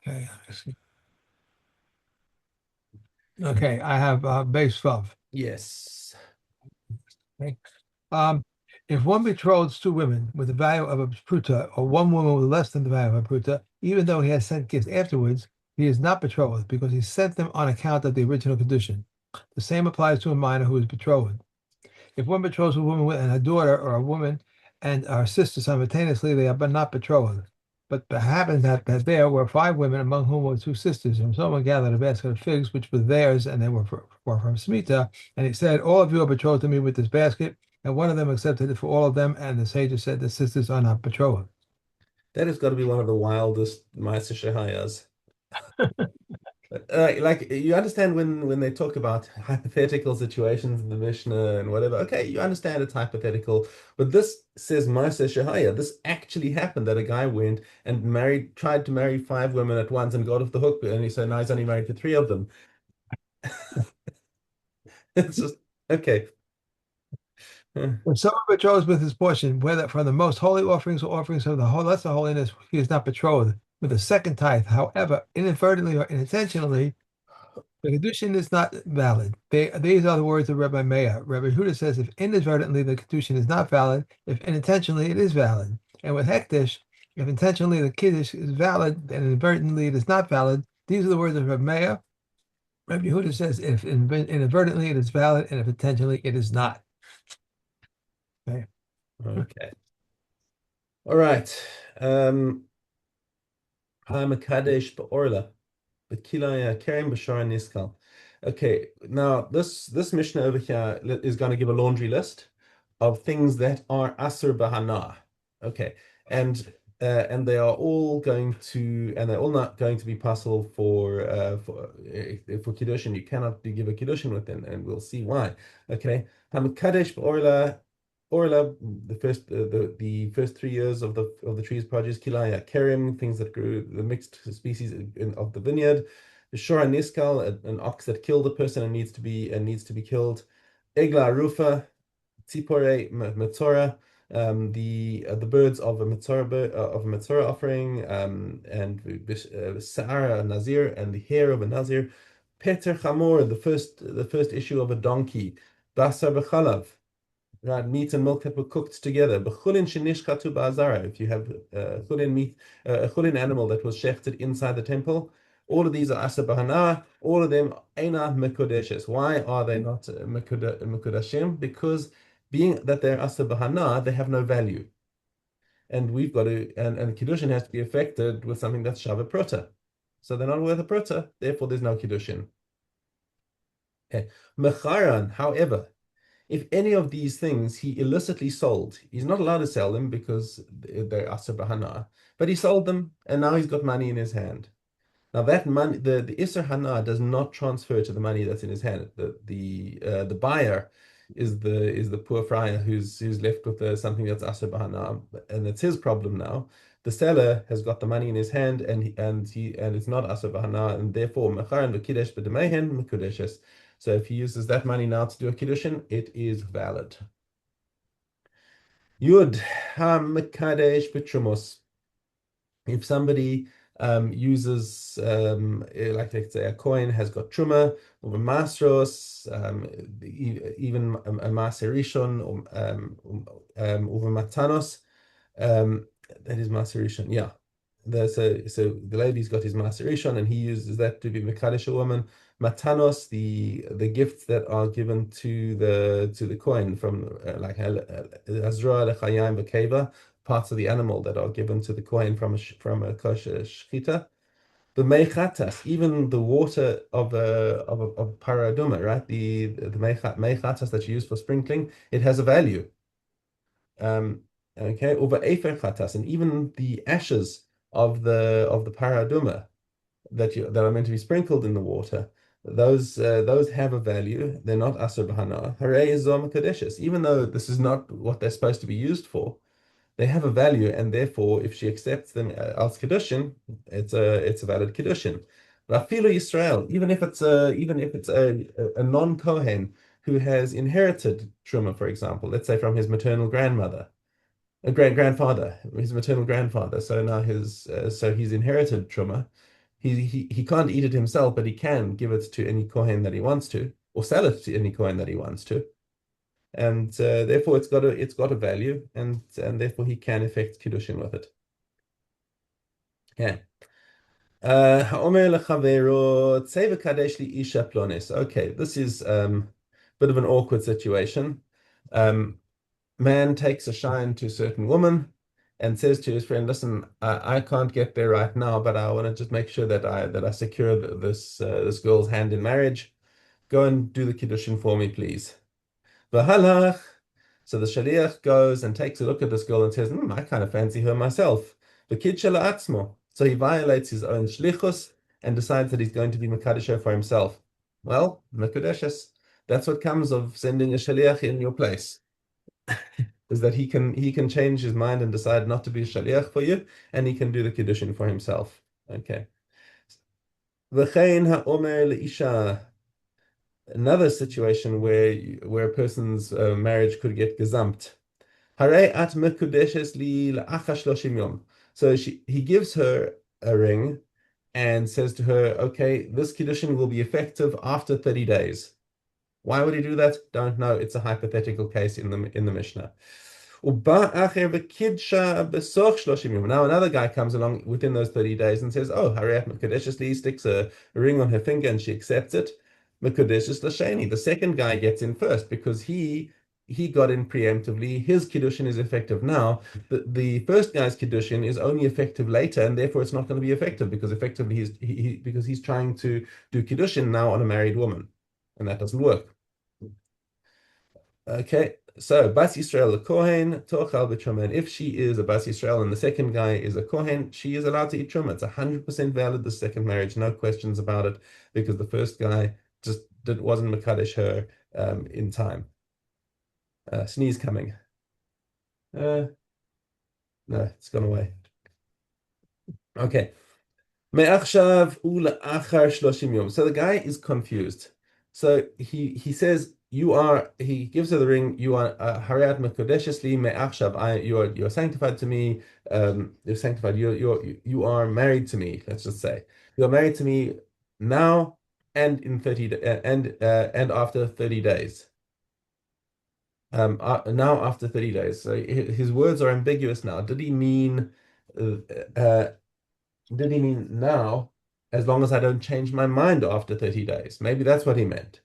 Okay. I see. Okay. I have base vav. Yes. Okay. Um, if one betroths two women with the value of a pruta, or one woman with less than the value of a pruta, even though he has sent gifts afterwards, he is not betrothed because he sent them on account of the original condition. The same applies to a minor who is betrothed. If one betroths a woman and a daughter, or a woman and her sister simultaneously, they are but not betrothed. But it happened that there were five women, among whom were two sisters, and someone gathered a basket of figs, which were theirs, and they were from Shemitah. And he said, all of you are betrothed to me with this basket. And one of them accepted it for all of them, and the sages said the sisters are not betrothed. That has got to be one of the wildest Ma'aser Shehayas. Like you understand when they talk about hypothetical situations in the Mishnah and whatever. Okay, you understand it's hypothetical, but this says Ma'aser Shehaya. This actually happened that a guy went and tried to marry five women at once and got off the hook, and he said now he's only married to three of them. It's just okay. Uh, When someone betroths with his portion, whether from the most holy offerings or offerings of the whole lesser holiness, he is not betrothed. With a second tithe, however, inadvertently or unintentionally, the Kiddushin is not valid. These are the words of Rabbi Meir. Rabbi Huda says if inadvertently the Kiddushin is not valid, if unintentionally it is valid. And with Hektish, if intentionally the Kiddush is valid and inadvertently it is not valid, these are the words of Rabbi Meir. Rabbi Huda says if inadvertently it is valid and if intentionally it is not. Okay. Okay. All right. HaMakadesh Ba'orla. B'kilaya Kerem B'shara Niskal. Okay, now this Mishnah over here is going to give a laundry list of things that are Asr Bahana. Okay, and they are all going to, and they're all not going to be possible for Kiddushin. You cannot give a Kiddushin with them, and we'll see why. Okay, Hamkadesh Orla, the first 3 years of the tree's produce, Kilaya Kerim, things that grew, the mixed species of the vineyard, the Shora Niskal, an ox that killed a person and needs to be killed, Egla Rufa, Tzipore Metzora, the birds of a Metzora offering, and Sa'ara Nazir, and the hair of a Nazir, Peter Chamor, the first issue of a donkey, Basar B'chalav, right, meat and milk that were cooked together. B'chulin shenishchatu ba'azara. If you have chulin meat, a chulin animal that was shechted inside the temple, all of these are asa bahana. All of them eina mekodeshes. Why are they not mekodashim? Because being that they're asa bahana, they have no value, and we've got to and kiddushin has to be affected with something that's shava prota. So they're not worth a prota. Therefore, there's no kiddushin. Okay. Mecharan, however, if any of these things he illicitly sold, he's not allowed to sell them because they're Asr Bahana, but he sold them and now he's got money in his hand. Now that money, the Isser Hana does not transfer to the money that's in his hand. The buyer is the poor friar who's left with something that's Asr Bahana, and it's his problem now. The seller has got the money in his hand and it's not Asr Bahana, and therefore Mecharan v'Kiddush b'Demehen Mekudeshes. So if he uses that money now to do a Kiddushin, it is valid. Yud HaMekadesh b'Trumos. If somebody uses, like let's say, a coin has got truma or masros, even a maser rishon or matanos, that is maser rishon. Yeah, so the Levi's got his maser rishon, and he uses that to be mekadesh a woman. Matanos, the gifts that are given to the coin from like Azra lechayim b'keva, parts of the animal that are given to the kohen from a kosher shechita. The meichatas, even the water of paraduma, right? The meichatas that you use for sprinkling, it has a value. Okay, over efer chatas, and even the ashes of the paraduma that are meant to be sprinkled in the water. Those have a value. They're not asur b'hana. Hooray is zom kadeshes. Even though this is not what they're supposed to be used for, they have a value, and therefore, if she accepts them as kiddushin, it's a valid kiddushin. Rafilu Yisrael, even if it's a non-kohen who has inherited truma, for example, let's say from his maternal grandmother, a grandfather, his maternal grandfather. So now he's inherited truma. He can't eat it himself, but he can give it to any kohen that he wants to, or sell it to any kohen that he wants to, and therefore it's got a value, and therefore he can effect kiddushin with it. Okay. Ha'omer lechavero tzei v'kadesh li isha plonis. Okay, this is a bit of an awkward situation. Man takes a shine to a certain woman and says to his friend, "Listen, I can't get there right now, but I want to just make sure that I secure this girl's hand in marriage. Go and do the kiddushin for me, please." V'halach. So the shaliach goes and takes a look at this girl and says, I kind of fancy her myself. V'kid atzmo. So he violates his own shlichus and decides that he's going to be mekadesh her for himself. Well, mekudeshes. That's what comes of sending a shaliach in your place. Is that he can change his mind and decide not to be a shaliach for you, and he can do the kiddushin for himself. Okay. V'chein ha'omer leisha. Another situation where a person's marriage could get gesamt. Harei at mekudeshes li la'achar 30 yom. So he gives her a ring and says to her, okay, this kiddushin will be effective after 30 days. Why would he do that? Don't know. It's a hypothetical case in the Mishnah. Now another guy comes along within those 30 days and says, oh, Harei at mekudeshes li, sticks a ring on her finger and she accepts it. Mekudeshes l'sheni. The second guy gets in first because he got in preemptively. His kiddushin is effective now. The first guy's kiddushin is only effective later, and therefore it's not going to be effective because effectively he's trying to do kiddushin now on a married woman, and that doesn't work. Okay, so Bas Yisrael, the Kohen, Tochal b'truma. And if she is a Bas Yisrael and the second guy is a Kohen, she is allowed to eat truma. It's 100% valid, the second marriage, no questions about it, because the first guy just wasn't Mekadesh her in time. Sneeze coming. No, it's gone away. Okay. So the guy is confused. So he says, he gives her the ring, you are Harei at mekudeshes li me'achshav. You are sanctified to me, you're sanctified, you are married to me, let's just say. You are married to me now and in 30 and after 30 days. Now after 30 days. So his words are ambiguous now. Did he mean now, as long as I don't change my mind after 30 days? Maybe that's what he meant.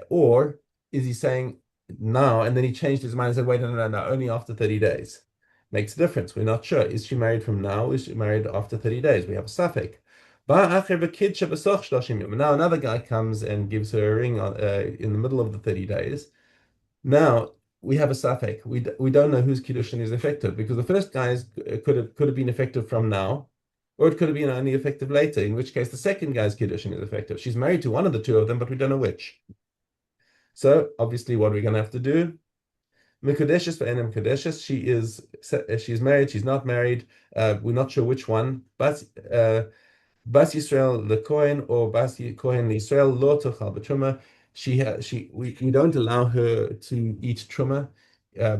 Or is he saying now and then he changed his mind and said, wait, no, only after 30 days? Makes a difference. We're not sure. Is she married from now? Is she married after 30 days? We have a suffix. Now another guy comes and gives her a ring in the middle of the 30 days. Now we have a suffix. We don't know whose kiddushin is effective because the first guy's could have been effective from now, or it could have been only effective later. In which case, the second guy's kiddushin is effective. She's married to one of the two of them, but we don't know which. So obviously, what we're going to have to do, Mekudeshes for Enem Kadeshes. She's married. She's not married. We're not sure which one, but. Bas Yisrael the Kohen or Bas Kohen Yisrael lo tochal b'truma. We don't allow her to eat truma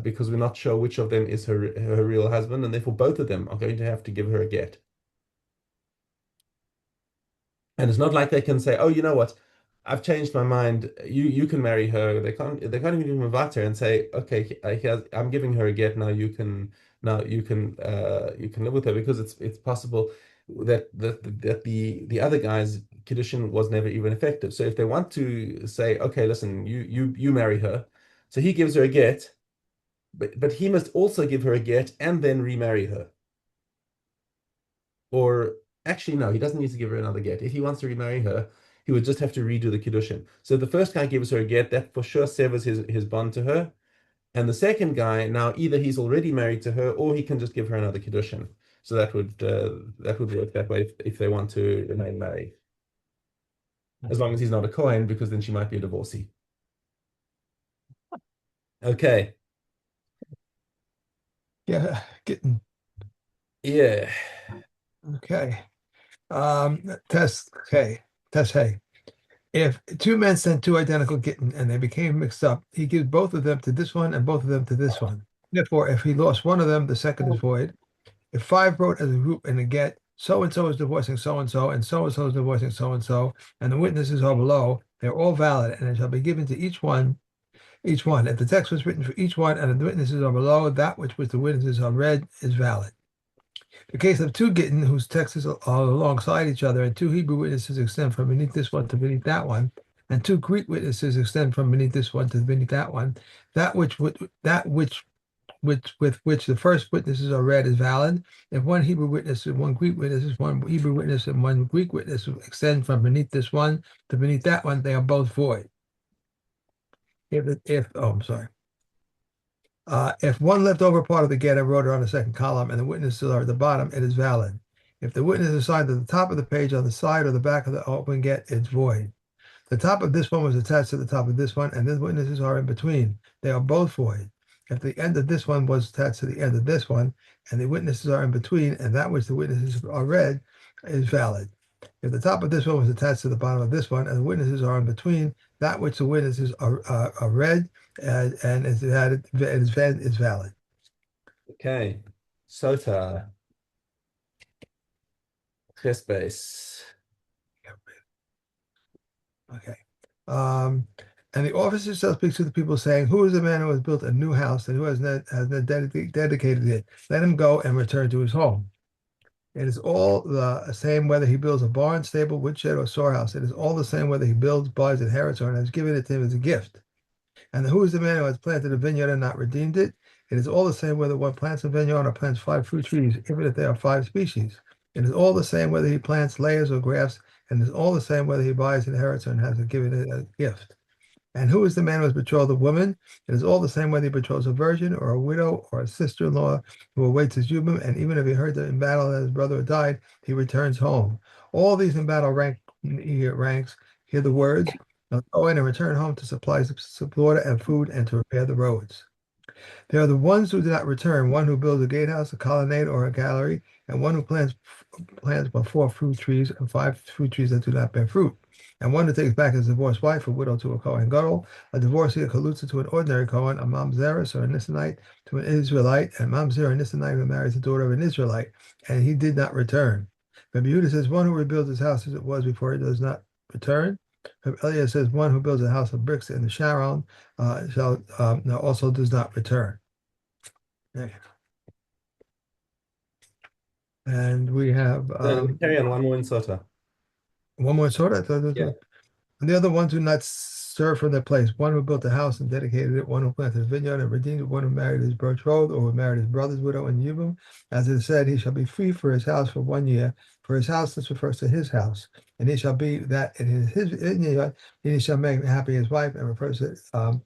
because we're not sure which of them is her real husband, and therefore both of them are going to have to give her a get. And it's not like they can say, "Oh, you know what? I've changed my mind. You can marry her." They can't even do mavater and say, "Okay, I'm giving her a get. Now you can live with her," because it's possible that the other guy's kiddushin was never even effective. So if they want to say, "Okay, listen, you marry her," so he gives her a get, but he must also give her a get and then remarry her. Or actually, no, he doesn't need to give her another get. If he wants to remarry her, he would just have to redo the kiddushin. So the first guy gives her a get, that for sure severs his bond to her. And the second guy, now either he's already married to her or he can just give her another kiddushin. So that would work that way if they want to remain married. As long as he's not a Kohen, because then she might be a divorcee. Okay. Yeah, getting Yeah. okay. Test okay. Test hey. If two men sent two identical kitten and they became mixed up, he gives both of them to this one and both of them to this one. Therefore, if he lost one of them, the second is void. If five wrote as a group in a get, so and so is divorcing so and so, and so is divorcing so and the witnesses are below, they're all valid, and it shall be given to each one. If the text was written for each one, and the witnesses are below, that which the witnesses are read is valid. The case of two Gittin, whose texts are alongside each other, and two Hebrew witnesses extend from beneath this one to beneath that one, and two Greek witnesses extend from beneath this one to beneath that one, that which with which the first witnesses are read is valid. If one Hebrew witness and one Greek witness, one Hebrew witness and one Greek witness extend from beneath this one to beneath that one, they are both void. I'm sorry. If one leftover part of the get, I wrote it on the second column, and the witnesses are at the bottom, it is valid. If the witness is assigned to the top of the page on the side or the back of the open get, it's void. The top of this one was attached to the top of this one, and the witnesses are in between. They are both void. If the end of this one was attached to the end of this one, and the witnesses are in between, and that which the witnesses are read is valid. If the top of this one was attached to the bottom of this one, and the witnesses are in between, that which the witnesses are read and is added is valid. Okay. Sota. Chesbase. Okay. Um, and the officer shall speak to the people, saying, "Who is the man who has built a new house and who has not dedicated it? Let him go and return to his home." It is all the same whether he builds a barn, stable, woodshed, or storehouse. It is all the same whether he builds, buys, inherits, or has given it to him as a gift. And who is the man who has planted a vineyard and not redeemed it? It is all the same whether one plants a vineyard or plants five fruit trees, even if there are five species. It is all the same whether he plants layers or grafts, and it is all the same whether he buys, inherits, or has given it as a gift. And who is the man who has betrothed a woman? It is all the same whether he betroths a virgin or a widow or a sister-in-law who awaits his husband, and even if he heard that in battle that his brother died, he returns home. All these in battle ranks hear the words, "Now go in and return home to supply water and food and to repair the roads." There are the ones who do not return, one who builds a gatehouse, a colonnade, or a gallery, and one who plants but four fruit trees and five fruit trees that do not bear fruit. And one who takes back his divorced wife, a widow to a Kohen Gadol, a divorcee, a Kalutza to an ordinary Kohen, a Mamzeris or a Nissanite to an Israelite, and Mamzer or Nissanite who marries the daughter of an Israelite, and he did not return. Rabbi Yehuda says, one who rebuilds his house as it was before, he does not return. Elias says, one who builds a house of bricks in the Sharon also does not return. Okay. And we have Carry on one more in Sota. one more sort. Yeah. And the other ones do not stir from their place. One who built a house and dedicated it, one who planted a vineyard and redeemed it, one who married his betrothed or who married his brother's widow in Yibum. As it is said, he shall be free for his house for 1 year. For his house, this refers to his house. And he shall be that in his vineyard, and he shall make happy his wife, and refers to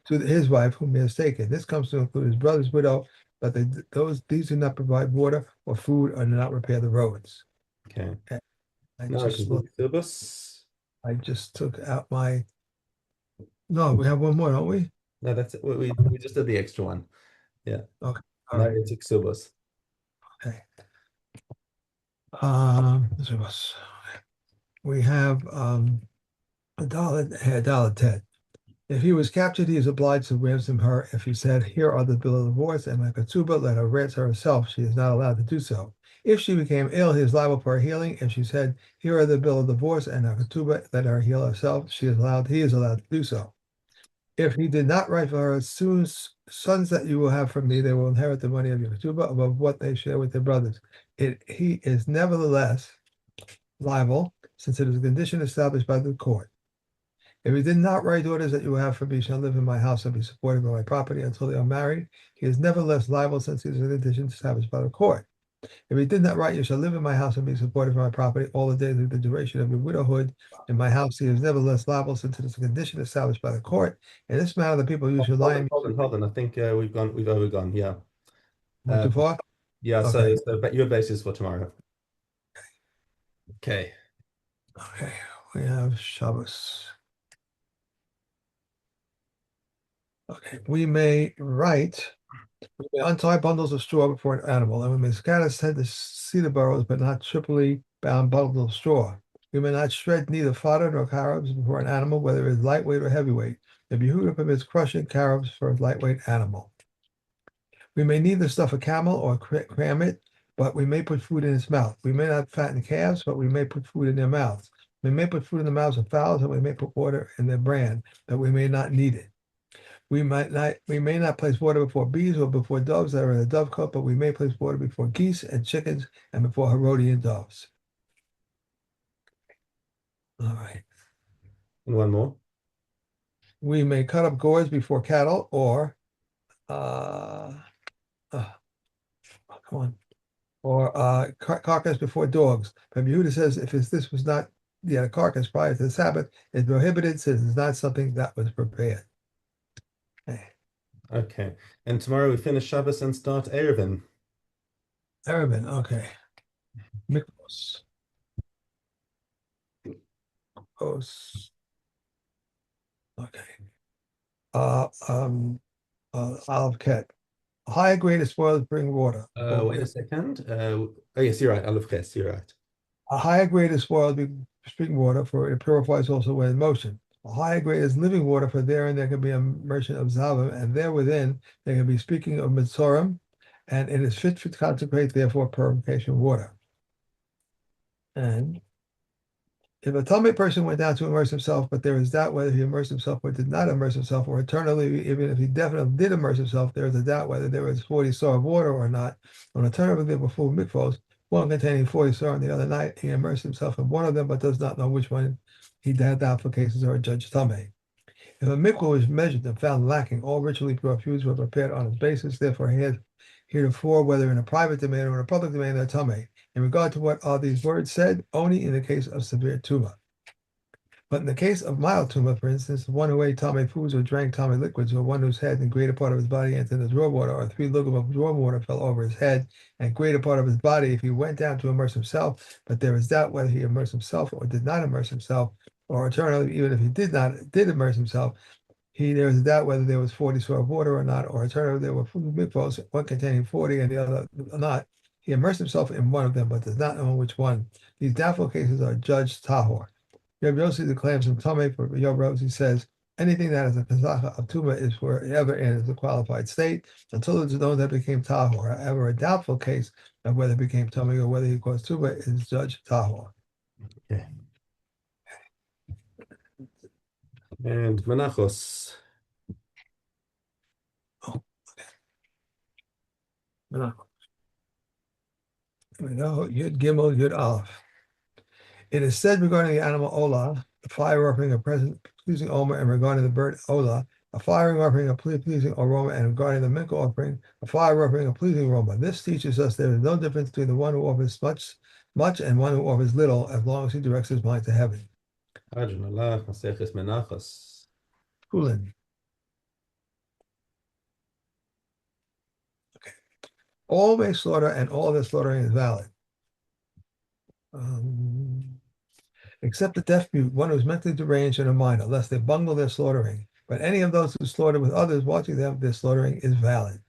his wife whom he has taken. This comes to include his brother's widow, but these do not provide water or food or do not repair the roads. Okay. I Now I just can do looked. the syllabus. I just took out my. No, we have one more, don't we? No, that's it. We just did the extra one. Yeah. Okay. All Now right. it's syllabus. Okay. This was. We have a dollar Ted. If he was captured, he is obliged to ransom her. If he said, "Here are the bill of divorce and my ketubah, let her ransom herself," she is not allowed to do so. If she became ill, he is liable for her healing. If she said, "Here are the bill of divorce and her ketubah, let her heal herself," he is allowed to do so. If he did not write for her, soon sons that you will have from me, they will inherit the money of your ketubah above what they share with their brothers. He is nevertheless liable, since it is a condition established by the court. If he did not write orders that you will have for me shall live in my house and be supported by my property until they are married, he is nevertheless liable, since it is a condition established by the court. If he did not write, you shall live in my house and be supported by my property all the days of the duration of your widowhood in my house, he is nevertheless liable, since it is a condition established by the court. In this matter, the people usually lie in Hold on. I think we've overgone. Yeah. went too far. Yeah. Okay. So your basis for tomorrow. Okay. Okay. We have Shabbos. Okay. We may untie bundles of straw before an animal, and we may scatter the cedar burrows, but not triply bound bundles of straw. We may not shred neither fodder nor carobs before an animal, whether it is lightweight or heavyweight. The Yehuda permits crushing carobs for a lightweight animal. We may neither stuff a camel or cram it, but we may put food in its mouth. We may not fatten calves, but we may put food in their mouths. We may put food in the mouths of fowls, and we may put water in their bran, but we may not need it. We may not place water before bees or before doves that are in a dovecote, but we may place water before geese and chickens and before Herodian doves. All right. And one more. We may cut up gourds before cattle or uh, uh come on, or carcass before dogs. But Yehuda says if this was not yet a carcass prior to the Sabbath, it's prohibited since it's not something that was prepared. Okay. Okay. And tomorrow we finish Shabbos and start Erevin. Erevin, okay. Mikvos. Mikvos. Okay. Olive ket. A higher grade of spoiled spring water. Wait a second. Oh, yes, you're right. Aleph Ches, you're right. A higher grade is spoiled spring water, for it purifies also when in motion. A higher grade is living water, for therein there can be immersion of Zavim, and there within there can be speaking of Mitzorim, and it is fit to consecrate, therefore, purification water. And if a Talmud person went down to immerse himself, but there is doubt whether he immersed himself or did not immerse himself, or eternally, even if he definitely did immerse himself, there is a doubt whether there was 40 saw of water or not. On alternatively, there were full mikvos, one containing 40 saw, and the other night he immersed himself in one of them, but does not know which one he had doubtful cases or judged Talmud. If a mikvah was measured and found lacking, all ritually pure foods were prepared on its basis. Therefore, he had heretofore, whether in a private domain or in a public domain, they're Talmud. In regard to what are these words said, only in the case of severe tumah. But in the case of mild tumah, for instance, one who ate Talmud foods or drank Talmud liquids, or one whose head and greater part of his body entered the draw water, or 3 lugim of draw water fell over his head, and greater part of his body, if he went down to immerse himself, but there is doubt whether he immersed himself or did not immerse himself, or eternally, even if he did immerse himself, there is a doubt whether there was 40 saw of water or not, or eternally there were mikvos, one containing 40 and the other not. He immersed himself in one of them, but does not know which one. These doubtful cases are judged tahor. Reb Yossi declares him Tomei. For Reb Yossi says anything that is a kazacha of tuma is forever in a qualified state until it is known that it became tahor. However, a doubtful case of whether it became Tomei or whether he caused tuma is judged tahor. Okay. And Menachos. Oh, okay. Yud Gimel Yud Aleph. It is said regarding the animal Olah, the fire offering a present pleasing aroma, and regarding the bird Olah, a fire offering a pleasing aroma, and regarding the mikvah offering, a fire offering a pleasing aroma. This teaches us there is no difference between the one who offers much and one who offers little, as long as he directs his mind to heaven. Kulin. Okay. All may slaughter, and all their slaughtering is valid. Except the deaf mute, one who is mentally deranged and a minor, lest they bungle their slaughtering. But any of those who slaughter with others watching them, their slaughtering is valid.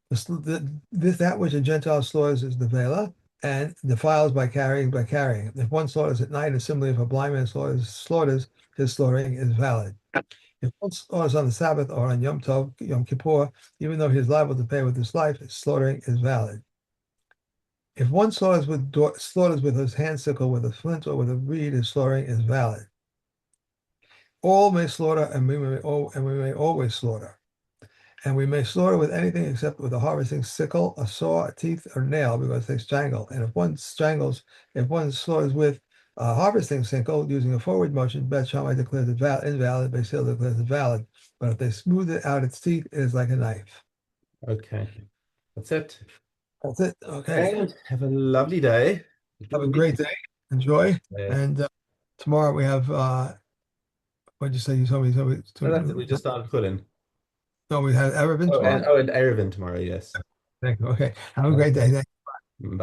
That which a Gentile slaughters is the vela, and defiles by carrying. If one slaughters at night, and similarly if a blind man slaughters, his slaughtering is valid. If one slaughters on the Sabbath or on Yom Tov, Yom Kippur, even though he is liable to pay with his life, his slaughtering is valid. If one slaughters with his hand sickle, with a flint, or with a reed, his slaughtering is valid. All may slaughter, and we may always slaughter. And we may slaughter with anything except with a harvesting sickle, a saw, a teeth, or nail, because they strangle. And if one slaughters with a harvesting sickle using a forward motion, Bet Shammai declares it invalid, Beis Hillel declares it valid. But if they smooth it out its teeth, it is like a knife. Okay. That's it. That's it. Okay. And have a lovely day. Have a great day. Enjoy. Yeah. And tomorrow we have, what did you say? You told me. No, that's it. We just started putting. No, we had Erevin tomorrow. And Erevin tomorrow, yes. Thank you. Okay. Have a great Okay. day. Bye.